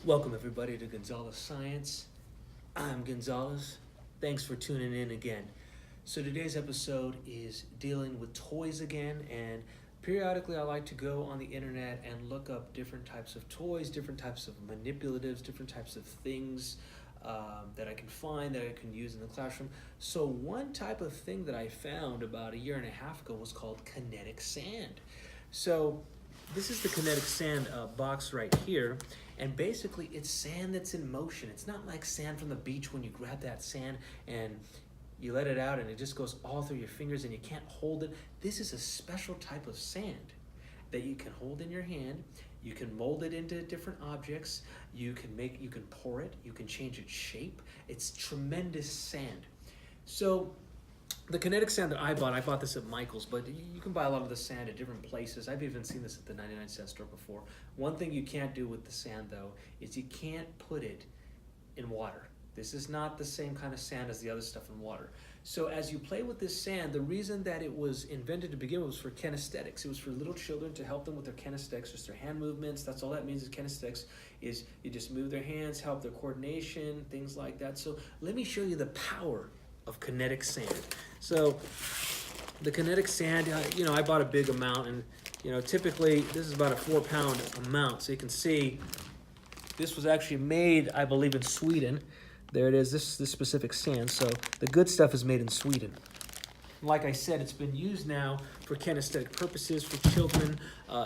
Welcome everybody to Gonzalez Science. I'm Gonzalez. Thanks for tuning in again. So today's episode is dealing with toys again, and periodically I like to go on the internet and look up different types of toys, different types of manipulatives, different types of things that I can find that I can use in the classroom. So one type of thing that I found about a year and a half ago was called kinetic sand. So this is the kinetic sand box right here, and basically it's sand that's in motion. It's not like sand from the beach when you grab that sand and you let it out and it just goes all through your fingers and you can't hold it. This is a special type of sand that you can hold in your hand. You can mold it into different objects. You can pour it, you can change its shape. It's tremendous sand. So the kinetic sand that I bought this at Michael's, but you can buy a lot of the sand at different places. I've even seen this at the 99-cent store before. One thing you can't do with the sand, though, is you can't put it in water. This is not the same kind of sand as the other stuff in water. So as you play with this sand, the reason that it was invented to begin with was for kinesthetics. It was for little children to help them with their kinesthetics, just their hand movements. That's all that means is kinesthetics, is you just move their hands, help their coordination, things like that. So let me show you the power of kinetic sand. So the kinetic sand, I bought a big amount, and typically this is about a 4-pound amount. So you can see this was actually made, I believe, in Sweden. There it is, this specific sand. So the good stuff is made in Sweden. Like I said, it's been used now for kinesthetic purposes for children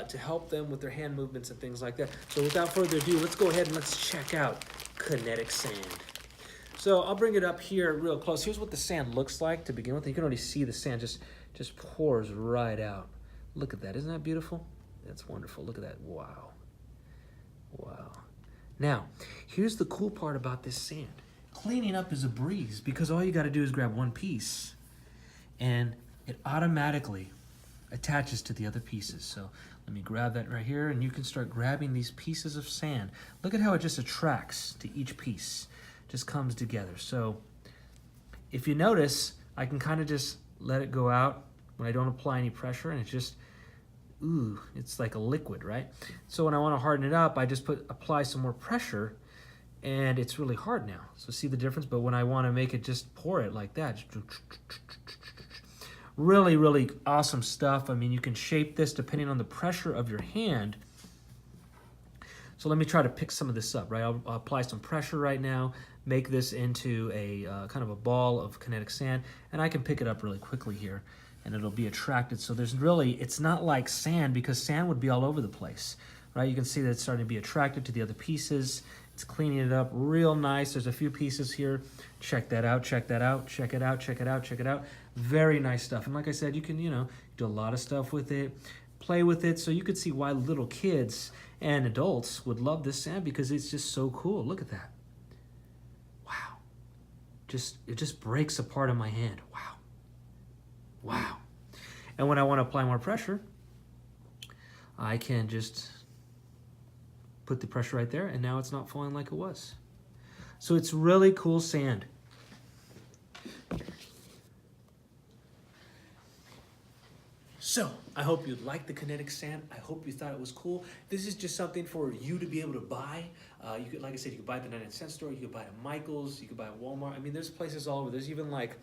to help them with their hand movements and things like that. So without further ado, let's go ahead and let's check out kinetic sand. So I'll bring it up here real close. Here's what the sand looks like to begin with. You can already see the sand just pours right out. Look at that. Isn't that beautiful? That's wonderful. Look at that. Wow. Wow. Now, here's the cool part about this sand. Cleaning up is a breeze because all you got to do is grab one piece and it automatically attaches to the other pieces. So let me grab that right here, and you can start grabbing these pieces of sand. Look at how it just attracts to each piece. Just comes together. So if you notice, I can kind of just let it go out when I don't apply any pressure, and it's just, ooh, it's like a liquid, right? So when I want to harden it up, I just apply some more pressure, and it's really hard now. So see the difference? But when I want to make it, just pour it like that. Really, really awesome stuff. I mean, you can shape this depending on the pressure of your hand. So let me try to pick some of this up, right? I'll apply some pressure right now, make this into a kind of a ball of kinetic sand, and I can pick it up really quickly here, and it'll be attracted. So it's not like sand, because sand would be all over the place, right? You can see that it's starting to be attracted to the other pieces. It's cleaning it up real nice. There's a few pieces here. Check that out, check that out, check it out, check it out, check it out. Very nice stuff. And like I said, you can, do a lot of stuff with it, play with it. So you could see why little kids and adults would love this sand, because it's just so cool. Look at that. Wow. It just breaks apart in my hand. Wow. Wow. And when I want to apply more pressure, I can just put the pressure right there, and now it's not falling like it was. So it's really cool sand. So I hope you liked the kinetic sand. I hope you thought it was cool. This is just something for you to be able to buy. You could, like I said, you could buy it at the 99-cent store. You could buy it at Michael's. You could buy it at Walmart. I mean, there's places all over. There's even like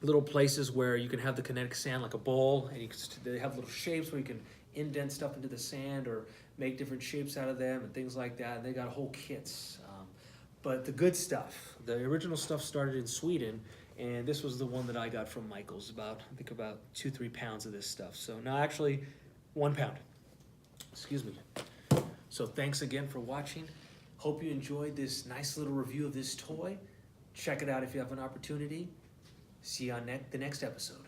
little places where you can have the kinetic sand like a bowl, and they have little shapes where you can indent stuff into the sand or make different shapes out of them and things like that. And they got whole kits. But the good stuff, the original stuff, started in Sweden, and this was the one that I got from Michael's. I think about 2-3 pounds of this stuff. So no, actually 1 pound. Excuse me. So thanks again for watching. Hope you enjoyed this nice little review of this toy. Check it out if you have an opportunity. See you on the next episode.